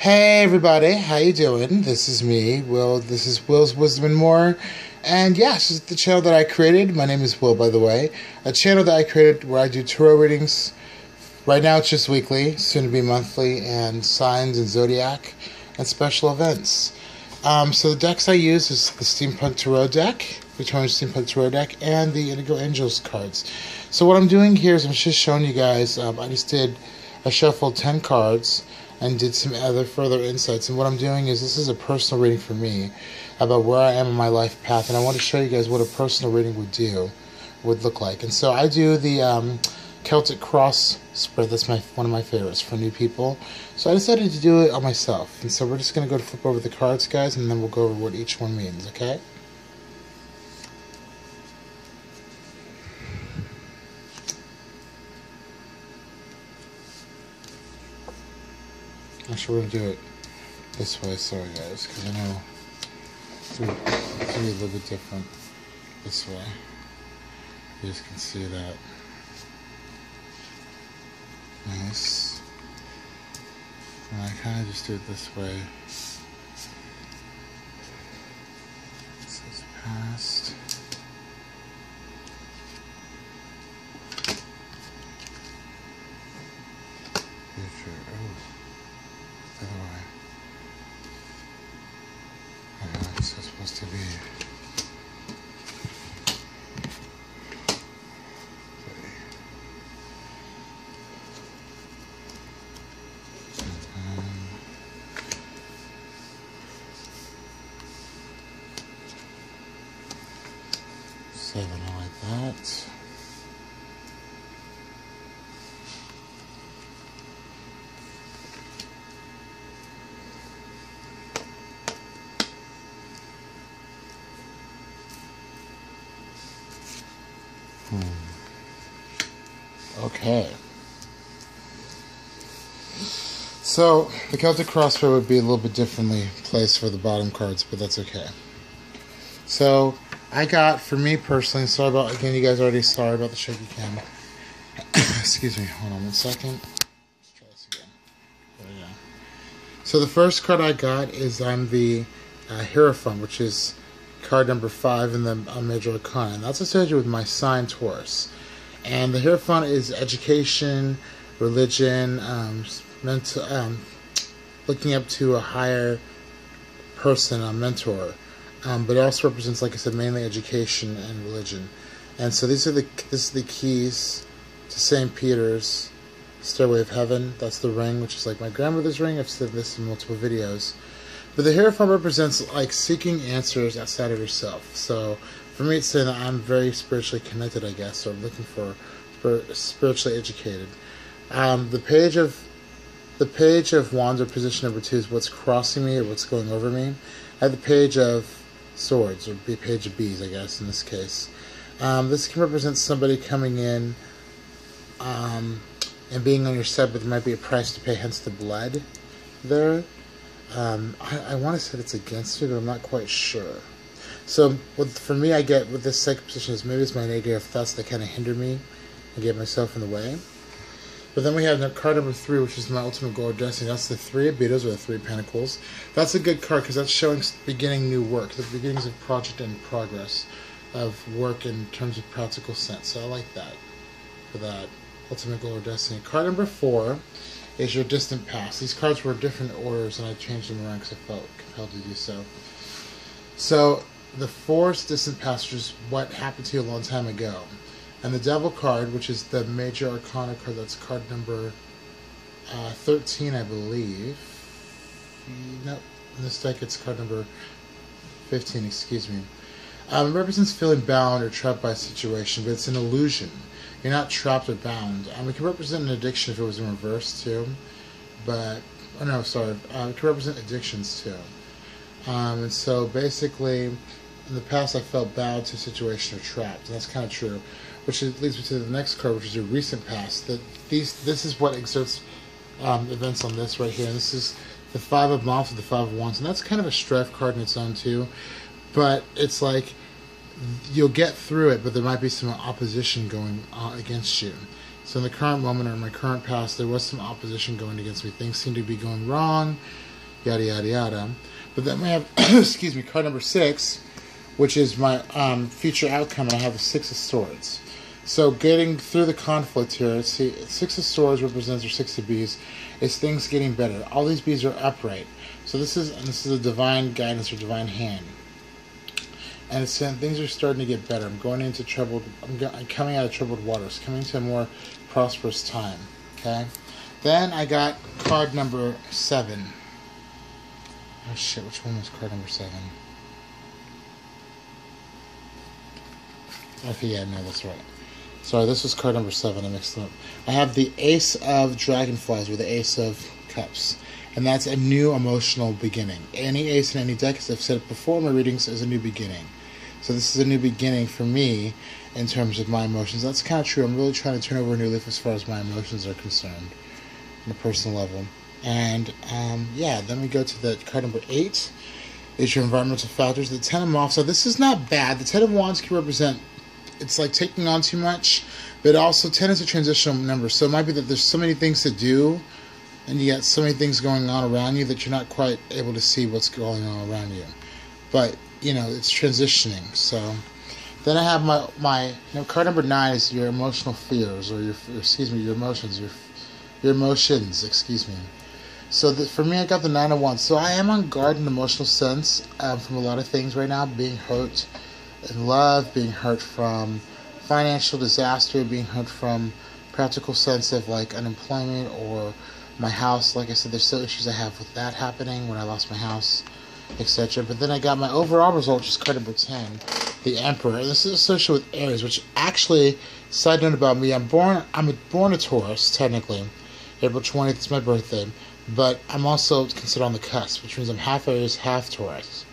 Hey everybody, how you doing? This is me, Will. This is Will's Wisdom and More. And yeah, this is the channel that I created. My name is Will, by the way. A channel that I created where I do tarot readings. Right now it's just weekly, soon to be monthly, and signs and zodiac and special events. So the decks I use is the Steampunk Tarot deck, Victorian Steampunk Tarot deck, and the Indigo Angels cards. So what I'm doing here is I'm just showing you guys, I shuffled 10 cards and did some other further insights. And what I'm doing is, this is a personal reading for me about where I am in my life path, and I want to show you guys what a personal reading would look like. And so I do the Celtic Cross spread. That's one of my favorites for new people. So I decided to do it on myself. And so we're just going to flip over the cards, guys, and then we'll go over what each one means, okay? Actually, we're going to do it this way, sorry guys, because I know it's going to be a little bit different this way. You guys can see that. Nice. And I kind of just do it this way. This is past. Future. Oh. The other way. I don't know, it's supposed to be. Seven, I like that. Okay. So, the Celtic Cross would be a little bit differently placed for the bottom cards, but that's okay. So, I got, for me personally, sorry about, again, you guys already sorry about the shaky cam. Excuse me, hold on one second. Let's try this again. There we go. So, the first card I got is the Hierophant, which is card number 5 in the Major Arcana, and that's associated with my sign Taurus. And the Hierophant is education, religion, mental, looking up to a higher person, a mentor. But it also represents, like I said, mainly education and religion. And so this is the keys to St. Peter's Stairway of Heaven. That's the ring, which is like my grandmother's ring. I've said this in multiple videos. But the Hierophant represents like seeking answers outside of yourself. So for me, it's saying that I'm very spiritually connected, I guess, or looking for spiritually educated. The page of Wands, or position number 2, is what's crossing me or what's going over me. I have the Page of Swords, or Page of Bees, I guess, in this case. This can represent somebody coming in and being on your side, but there might be a price to pay, hence the blood there. I want to say it's against you, but I'm not quite sure. So, for me, I get with this second position is maybe it's my negative thoughts that kind of hinder me and get myself in the way. But then we have card number 3, which is my ultimate goal of destiny. That's the 3 of Beetles, or the 3 of Pentacles. That's a good card because that's showing beginning new work, the beginnings of project and progress of work in terms of practical sense. So I like that for that ultimate goal of destiny. Card number 4 is your distant past. These cards were different orders, and I changed them around because I felt compelled to do so. So the 4's distant past, which is what happened to you a long time ago. And the Devil card, which is the Major Arcana card, that's card number 13, I believe. Nope, in this deck it's card number 15, excuse me. It represents feeling bound or trapped by a situation, but it's an illusion. You're not trapped or bound. It can represent an addiction if it was in reverse, too. But, oh no, sorry. It can represent addictions, too. And so, basically, in the past I felt bound to a situation or trapped, and that's kind of true. Which leads me to the next card, which is your recent past. This is what exerts events on this right here. And this is the 5 of Wands with the 5 of Wands, and that's kind of a strife card in its own too. But it's like you'll get through it, but there might be some opposition going against you. So in the current moment, or in my current past, there was some opposition going against me. Things seem to be going wrong. yada yada yada. But then we have, excuse me, card number 6, which is my future outcome, and I have the 6 of Swords. So getting through the conflict here, see, 6 of Swords represents, or 6 of Bees, is things getting better. All these bees are upright. So this is a divine guidance or divine hand. And it's saying things are starting to get better. I'm going into I'm coming out of troubled waters, coming to a more prosperous time. Okay? Then I got card number 7. Oh shit, which one was card number 7? Okay, yeah, no, that's right. Sorry, this was card number 7, I mixed them up. I have the Ace of Dragonflies, or the Ace of Cups. And that's a new emotional beginning. Any ace in any deck, as I've said before in my readings, is a new beginning. So this is a new beginning for me in terms of my emotions. That's kind of true. I'm really trying to turn over a new leaf as far as my emotions are concerned on a personal level. And, yeah, then we go to the card number 8. Is your environmental factors. The 10 of Wands. So this is not bad. The 10 of Wands can represent, it's like taking on too much, but also 10 is a transitional number. So it might be that there's so many things to do, and you got so many things going on around you that you're not quite able to see what's going on around you. But, you know, it's transitioning. So then I have my card number 9 is your emotional fears, or your emotions, your emotions, excuse me. So for me, I got the 9 of Wands. So I am on guard in an emotional sense from a lot of things right now. Being hurt in love, being hurt from financial disaster, being hurt from practical sense of like unemployment or my house. Like I said, there's still issues I have with that happening when I lost my house, etc. But then I got my overall result, which is card number 10, the Emperor. This is associated with Aries, which actually, side note about me, I'm born a Taurus, technically. April 20th is my birthday. But I'm also considered on the cusp, which means I'm half Aries, half Taurus.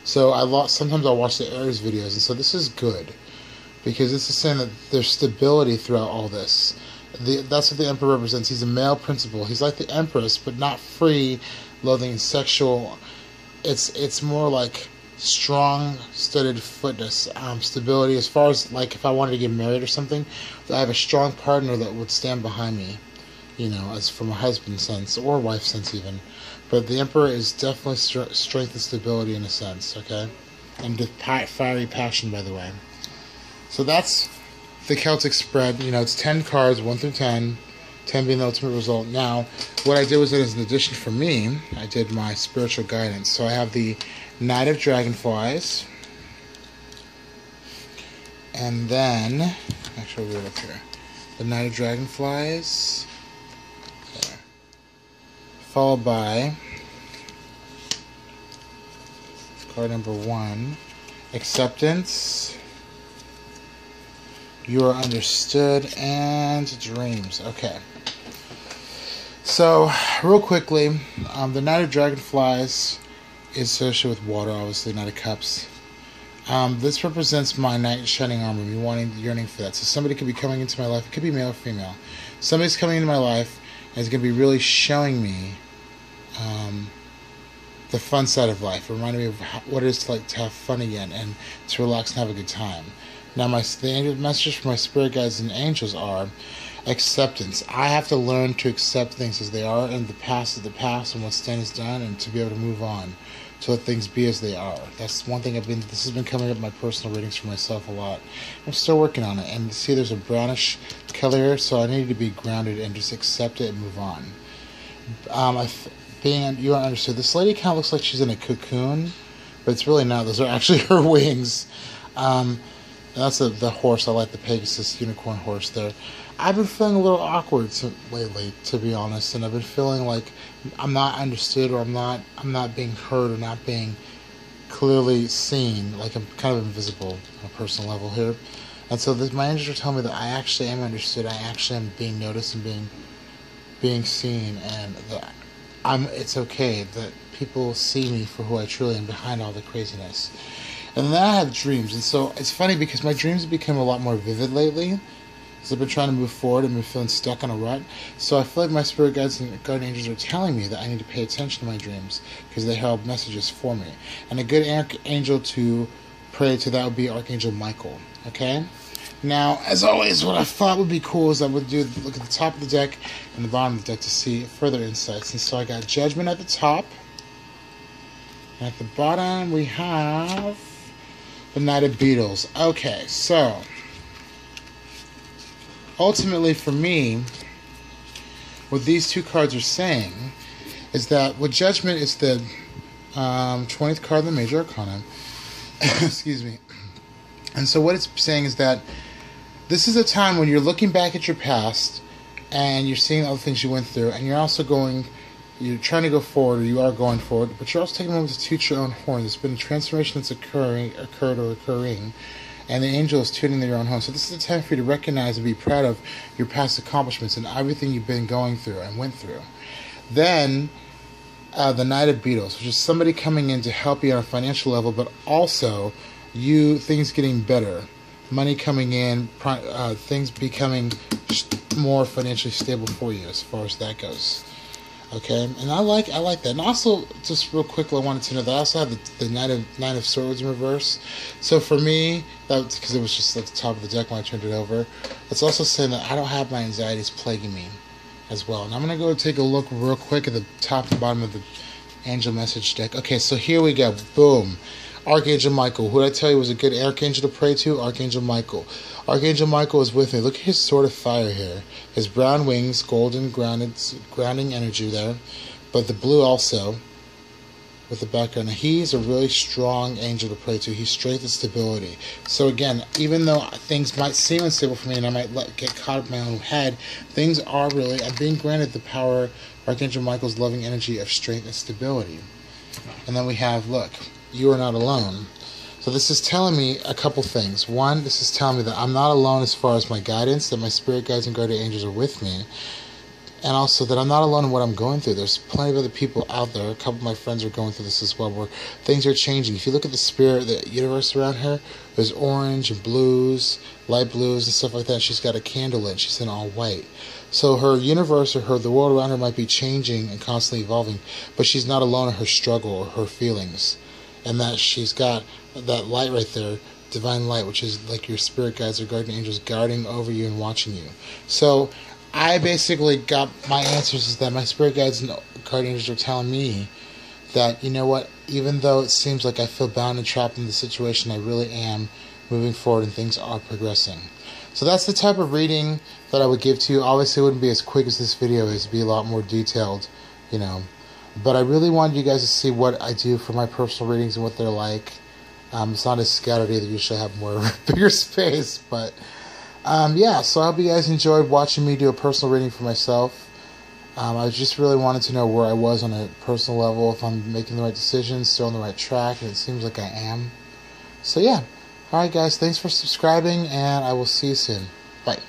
So sometimes I'll watch the Aries videos, and so this is good, because this is saying that there's stability throughout all this. That's what the Emperor represents. He's a male principle. He's like the Empress, but not free, loathing, sexual. It's more like strong, studded footness, stability. As far as like if I wanted to get married or something, I have a strong partner that would stand behind me. You know, as from a husband sense, or wife sense even. But the Emperor is definitely strength and stability in a sense, okay? And fiery passion, by the way. So that's the Celtic spread. You know, it's 10 cards, 1 through 10. 10 being the ultimate result. Now, what I did was that as an addition for me, I did my spiritual guidance. So I have the Knight of Dragonflies. And then, actually I'll read it up here. The Knight of Dragonflies. Followed by card number 1, Acceptance, You Are Understood, and Dreams. Okay. So, real quickly, the Knight of Dragonflies is associated with water, obviously, Knight of Cups. This represents my knight in shining armor, me yearning for that. So somebody could be coming into my life. It could be male or female. Somebody's coming into my life and is going to be really showing me the fun side of life, reminding me of what it is to have fun again and to relax and have a good time. Now, the messages from my spirit guides and angels are acceptance. I have to learn to accept things as they are, and the past is the past, and what's done is done, and to be able to move on, to let things be as they are. That's one thing this has been coming up in my personal readings for myself a lot. I'm still working on it, and see there's a brownish color here, so I need to be grounded and just accept it and move on. You are understood. This lady kind of looks like she's in a cocoon, but it's really not. Those are actually her wings. That's the horse. I like the Pegasus unicorn horse there. I've been feeling a little awkward lately, to be honest, and I've been feeling like I'm not understood, or I'm not being heard, or not being clearly seen. Like I'm kind of invisible on a personal level here. And so my angels are telling me that I actually am understood. I actually am being noticed and being seen, and that it's okay that people see me for who I truly am behind all the craziness. And then I have dreams, and so it's funny because my dreams have become a lot more vivid lately, because I've been trying to move forward and been feeling stuck on a rut. So I feel like my spirit guides and guardian angels are telling me that I need to pay attention to my dreams, because they have messages for me. And a good angel to pray to, that would be Archangel Michael. Okay? Now, as always, what I thought would be cool is I would look at the top of the deck and the bottom of the deck to see further insights. And so I got Judgment at the top, And at the bottom, we have the Knight of Beetles. Okay, so ultimately for me, what these two cards are saying is that with Judgment is the 20th card of the Major Arcana. Excuse me. And so what it's saying is that this is a time when you're looking back at your past and you're seeing all the things you went through, and you're also you're trying to go forward, or you are going forward, but you're also taking a moment to toot your own horn. There's been a transformation that's occurring, and the angel is tuning their own horn. So this is a time for you to recognize and be proud of your past accomplishments and everything you've been going through and went through. Then the Knight of Beetles, which is somebody coming in to help you on a financial level, but also things getting better, money coming in, things becoming more financially stable for you as far as that goes. Okay, and I like that. And also, just real quickly, I wanted to know that I also have the Knight of Swords in reverse. So for me, that's because it was just at the top of the deck when I turned it over. It's also saying that I don't have my anxieties plaguing me as well. And I'm going to go take a look real quick at the top and bottom of the Angel Message deck. Okay, so here we go. Boom. Archangel Michael. Who did I tell you was a good archangel to pray to? Archangel Michael. Archangel Michael is with me. Look at his sword of fire here. His brown wings, golden grounding energy there. But the blue also with the background. Now, he's a really strong angel to pray to. He's strength and stability. So again, even though things might seem unstable for me and I might get caught up in my own head, things are really, I'm being granted the power of Archangel Michael's loving energy of strength and stability. And then we have, look, you are not alone. So this is telling me a couple things. One, this is telling me that I'm not alone as far as my guidance, that my spirit guides and guardian angels are with me. And also that I'm not alone in what I'm going through. There's plenty of other people out there. A couple of my friends are going through this as well, where things are changing. If you look at the spirit, the universe around her, there's orange and blues, light blues and stuff like that. She's got a candle lit. She's in all white. So her universe or the world around her might be changing and constantly evolving, but she's not alone in her struggle or her feelings. And that she's got that light right there, divine light, which is like your spirit guides or guardian angels guarding over you and watching you. So I basically got my answers is that my spirit guides and guardian angels are telling me that, you know what, even though it seems like I feel bound and trapped in the situation, I really am moving forward and things are progressing. So that's the type of reading that I would give to you. Obviously it wouldn't be as quick as this video is. It'd be a lot more detailed, you know. But I really wanted you guys to see what I do for my personal readings and what they're like. It's not as scattered either. Usually I have more bigger space. But yeah, so I hope you guys enjoyed watching me do a personal reading for myself. I just really wanted to know where I was on a personal level, if I'm making the right decisions, still on the right track, and it seems like I am. So yeah. Alright guys, thanks for subscribing, and I will see you soon. Bye.